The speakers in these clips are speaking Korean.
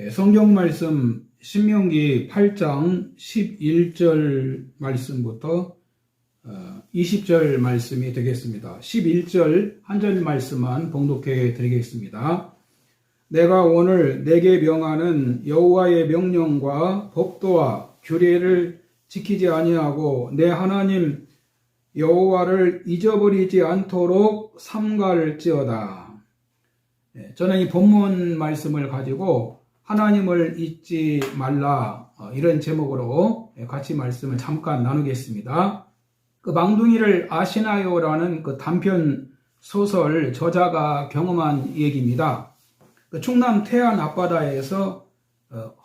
성경 말씀 신명기 8장 11절 말씀부터 20절 말씀이 되겠습니다. 11절 한 절 말씀만 봉독해 드리겠습니다. 내가 오늘 내게 명하는 여호와의 명령과 법도와 규례를 지키지 아니하고 내 하나님 여호와를 잊어버리지 않도록 삼갈지어다. 저는 이 본문 말씀을 가지고 하나님을 잊지 말라, 이런 제목으로 같이 말씀을 잠깐 나누겠습니다. 그 망둥이를 아시나요라는 그 단편 소설 저자가 경험한 얘기입니다. 그 충남 태안 앞바다에서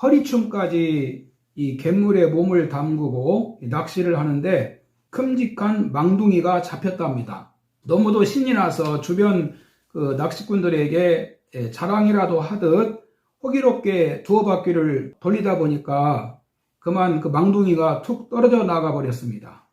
허리춤까지 이 갯물에 몸을 담그고 낚시를 하는데 큼직한 망둥이가 잡혔답니다. 너무도 신이 나서 주변 그 낚시꾼들에게 자랑이라도 하듯 호기롭게 두어 바퀴를 돌리다 보니까 그만 그 망둥이가 툭 떨어져 나가 버렸습니다.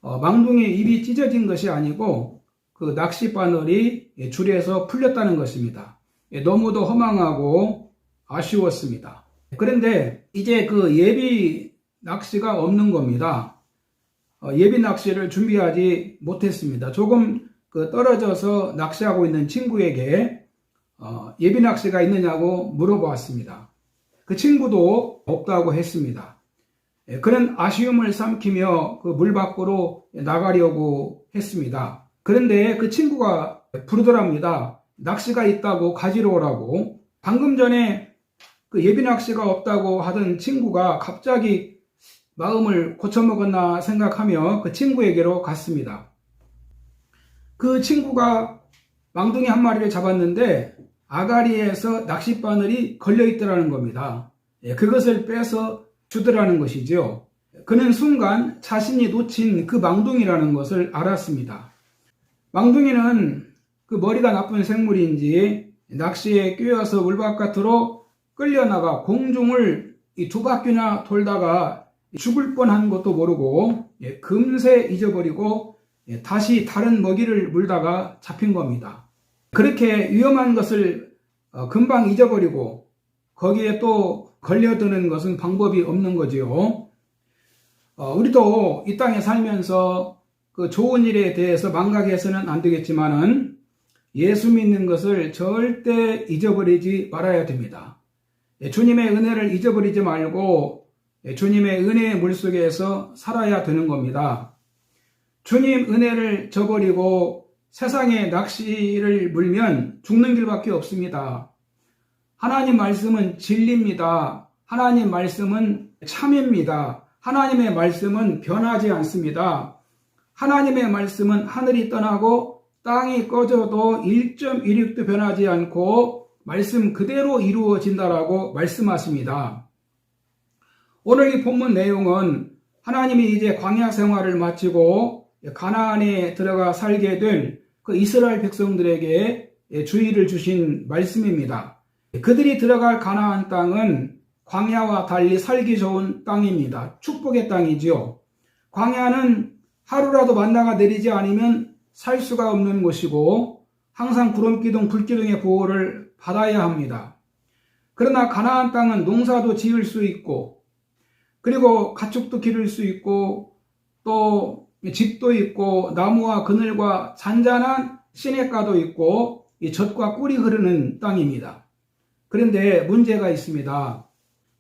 망둥이 입이 찢어진 것이 아니고 그 낚싯바늘이 줄에서 풀렸다는 것입니다. 너무도 허망하고 아쉬웠습니다. 그런데 이제 그 예비 낚시가 없는 겁니다. 예비 낚시를 준비하지 못했습니다. 조금 그 떨어져서 낚시하고 있는 친구에게 예비 낚시가 있느냐고 물어보았습니다. 그 친구도 없다고 했습니다. 그는 아쉬움을 삼키며 그 물 밖으로 나가려고 했습니다. 그런데 그 친구가 부르더랍니다. 낚시가 있다고 가지러 오라고. 방금 전에 그 예비 낚시가 없다고 하던 친구가 갑자기 마음을 고쳐먹었나 생각하며 그 친구에게로 갔습니다. 그 친구가 망둥이 한 마리를 잡았는데 아가리에서 낚싯바늘이 걸려있더라는 겁니다. 그것을 빼서 주더라는 것이죠. 그는 순간 자신이 놓친 그 망둥이라는 것을 알았습니다. 망둥이는 그 머리가 나쁜 생물인지 낚시에 끼어서 물바깥으로 끌려나가 공중을 두 바퀴나 돌다가 죽을 뻔한 것도 모르고 금세 잊어버리고 다시 다른 먹이를 물다가 잡힌 겁니다. 그렇게 위험한 것을 금방 잊어버리고 거기에 또 걸려드는 것은 방법이 없는 거지요. 우리도 이 땅에 살면서 그 좋은 일에 대해서 망각해서는 안 되겠지만은 예수 믿는 것을 절대 잊어버리지 말아야 됩니다. 주님의 은혜를 잊어버리지 말고 주님의 은혜의 물속에서 살아야 되는 겁니다. 주님 은혜를 저버리고 세상에 낚시를 물면 죽는 길밖에 없습니다. 하나님 말씀은 진리입니다. 하나님 말씀은 참입니다. 하나님의 말씀은 변하지 않습니다. 하나님의 말씀은 하늘이 떠나고 땅이 꺼져도 1.16도 변하지 않고 말씀 그대로 이루어진다라고 말씀하십니다. 오늘 이 본문 내용은 하나님이 이제 광야 생활을 마치고 가나안에 들어가 살게 될 그 이스라엘 백성들에게 주의를 주신 말씀입니다. 그들이 들어갈 가나안 땅은 광야와 달리 살기 좋은 땅입니다. 축복의 땅이지요. 광야는 하루라도 만나가 내리지 않으면 살 수가 없는 곳이고 항상 구름기둥, 불기둥의 보호를 받아야 합니다. 그러나 가나안 땅은 농사도 지을 수 있고 그리고 가축도 기를 수 있고 또 집도 있고 나무와 그늘과 잔잔한 시냇가도 있고 젖과 꿀이 흐르는 땅입니다. 그런데 문제가 있습니다.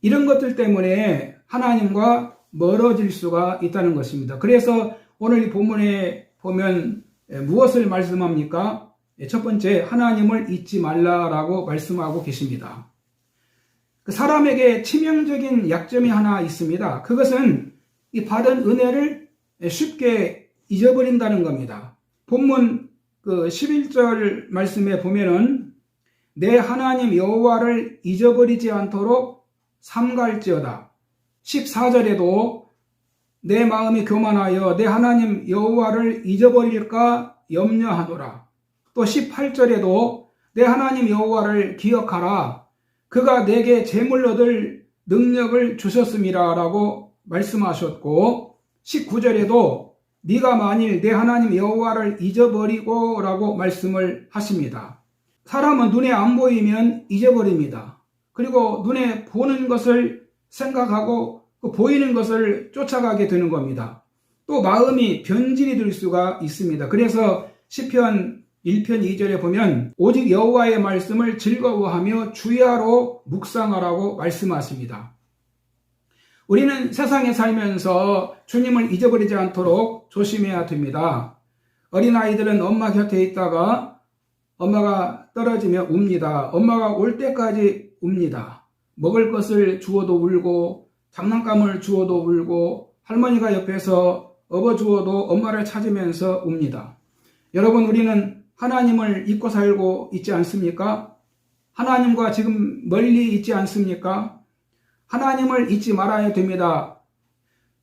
이런 것들 때문에 하나님과 멀어질 수가 있다는 것입니다. 그래서 오늘 이 본문에 보면 무엇을 말씀합니까? 첫 번째, 하나님을 잊지 말라라고 말씀하고 계십니다. 사람에게 치명적인 약점이 하나 있습니다. 그것은 이 받은 은혜를 쉽게 잊어버린다는 겁니다. 본문 그 11절 말씀에 보면은 내 하나님 여호와를 잊어버리지 않도록 삼갈지어다. 14절에도 내 마음이 교만하여 내 하나님 여호와를 잊어버릴까 염려하노라. 또 18절에도 내 하나님 여호와를 기억하라. 그가 내게 재물 얻을 능력을 주셨음이라 라고 말씀하셨고 19절에도 네가 만일 내 하나님 여호와를 잊어버리고 라고 말씀을 하십니다. 사람은 눈에 안 보이면 잊어버립니다. 그리고 눈에 보는 것을 생각하고 그 보이는 것을 쫓아가게 되는 겁니다. 또 마음이 변질이 될 수가 있습니다. 그래서 시편 1편 2절에 보면 오직 여호와의 말씀을 즐거워하며 주야로 묵상하라고 말씀하십니다. 우리는 세상에 살면서 주님을 잊어버리지 않도록 조심해야 됩니다. 어린아이들은 엄마 곁에 있다가 엄마가 떨어지면 웁니다. 엄마가 올 때까지 웁니다. 먹을 것을 주어도 울고 장난감을 주어도 울고 할머니가 옆에서 업어주어도 엄마를 찾으면서 웁니다. 여러분, 우리는 하나님을 잊고 살고 있지 않습니까? 하나님과 지금 멀리 있지 않습니까? 하나님을 잊지 말아야 됩니다.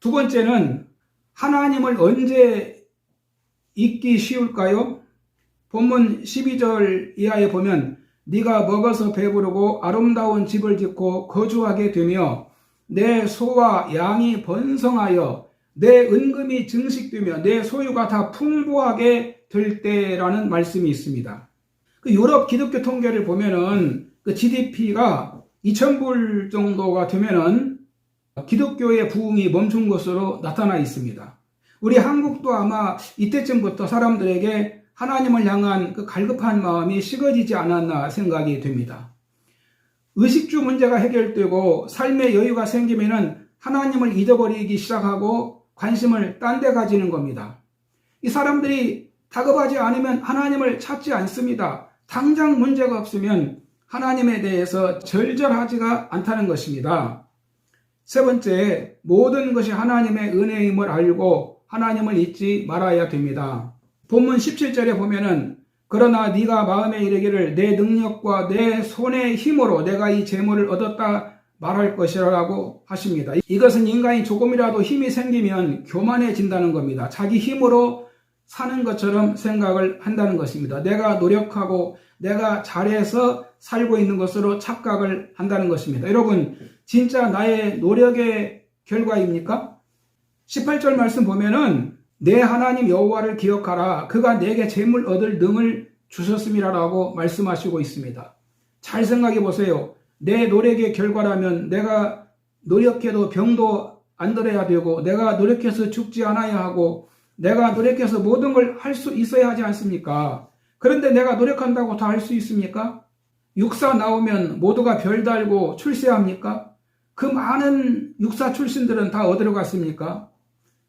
두 번째는 하나님을 언제 잊기 쉬울까요? 본문 12절 이하에 보면 네가 먹어서 배부르고 아름다운 집을 짓고 거주하게 되며 내 소와 양이 번성하여 내 은금이 증식되며 내 소유가 다 풍부하게 될 때라는 말씀이 있습니다. 그 유럽 기독교 통계를 보면은 그 GDP가 2,000불 정도가 되면은 기독교의 부흥이 멈춘 것으로 나타나 있습니다. 우리 한국도 아마 이때쯤부터 사람들에게 하나님을 향한 그 갈급한 마음이 식어지지 않았나 생각이 됩니다. 의식주 문제가 해결되고 삶의 여유가 생기면은 하나님을 잊어버리기 시작하고 관심을 딴 데 가지는 겁니다. 이 사람들이 다급하지 않으면 하나님을 찾지 않습니다. 당장 문제가 없으면 하나님에 대해서 절절하지가 않다는 것입니다. 세 번째, 모든 것이 하나님의 은혜임을 알고 하나님을 잊지 말아야 됩니다. 본문 17절에 보면은 그러나 네가 마음에 이르기를 내 능력과 내 손의 힘으로 내가 이 재물을 얻었다 말할 것이라고 하십니다. 이것은 인간이 조금이라도 힘이 생기면 교만해진다는 겁니다. 자기 힘으로 사는 것처럼 생각을 한다는 것입니다. 내가 노력하고 내가 잘해서 살고 있는 것으로 착각을 한다는 것입니다. 여러분, 진짜 나의 노력의 결과입니까? 18절 말씀 보면은 내 하나님 여호와를 기억하라. 그가 내게 재물 얻을 능을 주셨음이라라고 말씀하시고 있습니다. 잘 생각해 보세요. 내 노력의 결과라면 내가 노력해도 병도 안 들어야 되고 내가 노력해서 죽지 않아야 하고 내가 노력해서 모든 걸 할 수 있어야 하지 않습니까? 그런데 내가 노력한다고 다 할 수 있습니까? 육사 나오면 모두가 별 달고 출세합니까? 그 많은 육사 출신들은 다 어디로 갔습니까?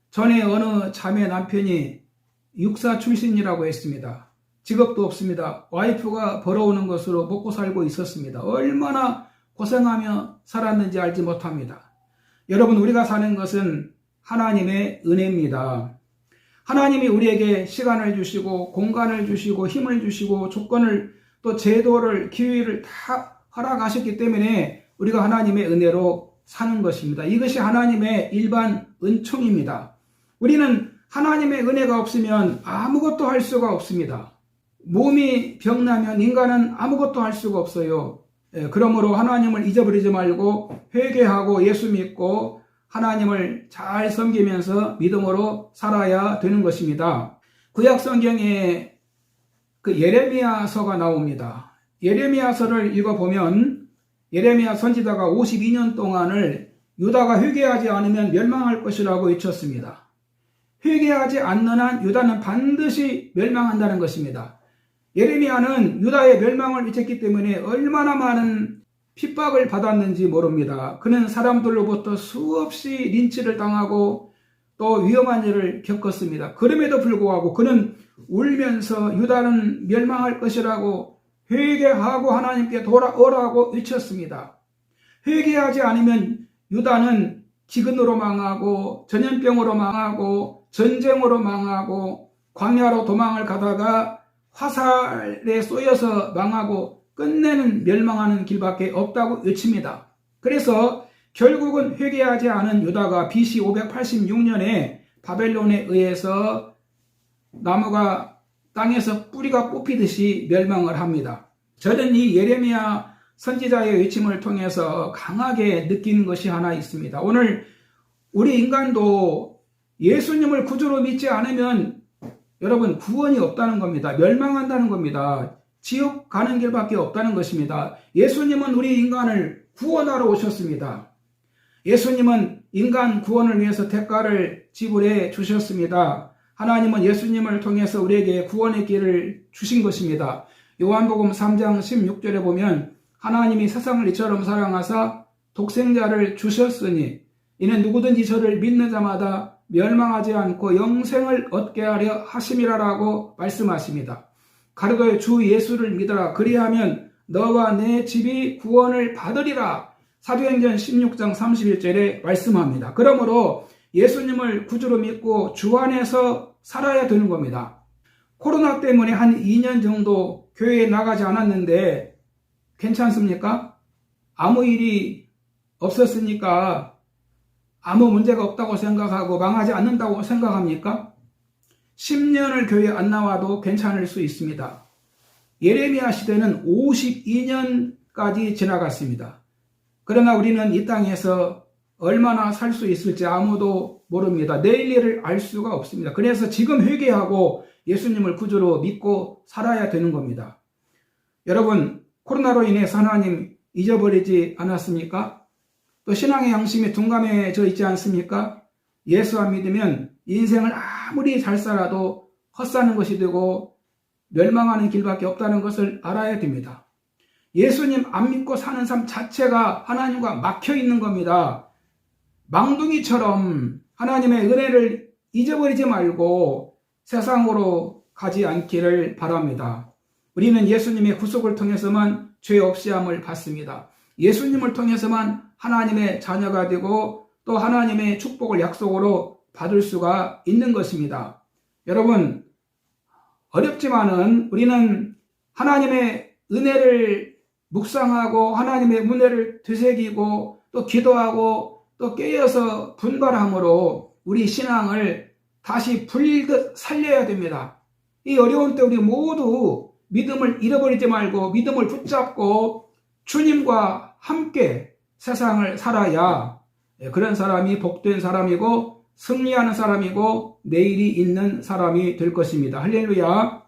전에 어느 자매 남편이 육사 출신이라고 했습니다. 직업도 없습니다. 와이프가 벌어오는 것으로 먹고 살고 있었습니다. 얼마나 고생하며 살았는지 알지 못합니다. 여러분, 우리가 사는 것은 하나님의 은혜입니다. 하나님이 우리에게 시간을 주시고 공간을 주시고 힘을 주시고 조건을 또 제도를 기회를 다 허락하셨기 때문에 우리가 하나님의 은혜로 사는 것입니다. 이것이 하나님의 일반 은총입니다. 우리는 하나님의 은혜가 없으면 아무것도 할 수가 없습니다. 몸이 병나면 인간은 아무것도 할 수가 없어요. 그러므로 하나님을 잊어버리지 말고 회개하고 예수 믿고 하나님을 잘 섬기면서 믿음으로 살아야 되는 것입니다. 구약 성경에 그 예레미야서가 나옵니다. 예레미야서를 읽어보면 예레미야 선지자가 52년 동안을 유다가 회개하지 않으면 멸망할 것이라고 외쳤습니다. 회개하지 않는 한 유다는 반드시 멸망한다는 것입니다. 예레미야는 유다의 멸망을 외쳤기 때문에 얼마나 많은 핍박을 받았는지 모릅니다. 그는 사람들로부터 수없이 린치를 당하고 또 위험한 일을 겪었습니다. 그럼에도 불구하고 그는 울면서 유다는 멸망할 것이라고 회개하고 하나님께 돌아오라고 외쳤습니다. 회개하지 않으면 유다는 기근으로 망하고 전염병으로 망하고 전쟁으로 망하고 광야로 도망을 가다가 화살에 쏘여서 망하고 끝내는 멸망하는 길밖에 없다고 외칩니다. 그래서 결국은 회개하지 않은 유다가 BC 586년에 바벨론에 의해서 나무가 땅에서 뿌리가 뽑히듯이 멸망을 합니다. 저는 이 예레미야 선지자의 외침을 통해서 강하게 느끼는 것이 하나 있습니다. 오늘 우리 인간도 예수님을 구주로 믿지 않으면 여러분 구원이 없다는 겁니다. 멸망한다는 겁니다. 지옥 가는 길밖에 없다는 것입니다. 예수님은 우리 인간을 구원하러 오셨습니다. 예수님은 인간 구원을 위해서 대가를 지불해 주셨습니다. 하나님은 예수님을 통해서 우리에게 구원의 길을 주신 것입니다. 요한복음 3장 16절에 보면 하나님이 세상을 이처럼 사랑하사 독생자를 주셨으니 이는 누구든지 저를 믿는 자마다 멸망하지 않고 영생을 얻게 하려 하심이라라고 말씀하십니다. 가로되 주 예수를 믿어라. 그리하면 너와 내 집이 구원을 받으리라. 사도행전 16장 31절에 말씀합니다. 그러므로 예수님을 구주로 믿고 주 안에서 살아야 되는 겁니다. 코로나 때문에 한 2년 정도 교회에 나가지 않았는데 괜찮습니까? 아무 일이 없었으니까 아무 문제가 없다고 생각하고 망하지 않는다고 생각합니까? 10년을 교회에 안 나와도 괜찮을 수 있습니다. 예레미야 시대는 52년까지 지나갔습니다. 그러나 우리는 이 땅에서 얼마나 살 수 있을지 아무도 모릅니다. 내일 일을 알 수가 없습니다. 그래서 지금 회개하고 예수님을 구주로 믿고 살아야 되는 겁니다. 여러분, 코로나로 인해서 하나님 잊어버리지 않았습니까? 또 신앙의 양심이 둔감해져 있지 않습니까? 예수 안 믿으면 인생을 아무리 잘 살아도 헛사는 것이 되고 멸망하는 길밖에 없다는 것을 알아야 됩니다. 예수님 안 믿고 사는 삶 자체가 하나님과 막혀 있는 겁니다. 망둥이처럼 하나님의 은혜를 잊어버리지 말고 세상으로 가지 않기를 바랍니다. 우리는 예수님의 구속을 통해서만 죄 없이함을 받습니다. 예수님을 통해서만 하나님의 자녀가 되고 또 하나님의 축복을 약속으로 받을 수가 있는 것입니다. 여러분, 어렵지만은 우리는 하나님의 은혜를 묵상하고 하나님의 은혜를 되새기고 또 기도하고 또 깨어서 분발함으로 우리 신앙을 다시 불듯 살려야 됩니다. 이 어려운 때 우리 모두 믿음을 잃어버리지 말고 믿음을 붙잡고 주님과 함께 세상을 살아야 그런 사람이 복된 사람이고 승리하는 사람이고 내일이 있는 사람이 될 것입니다. 할렐루야.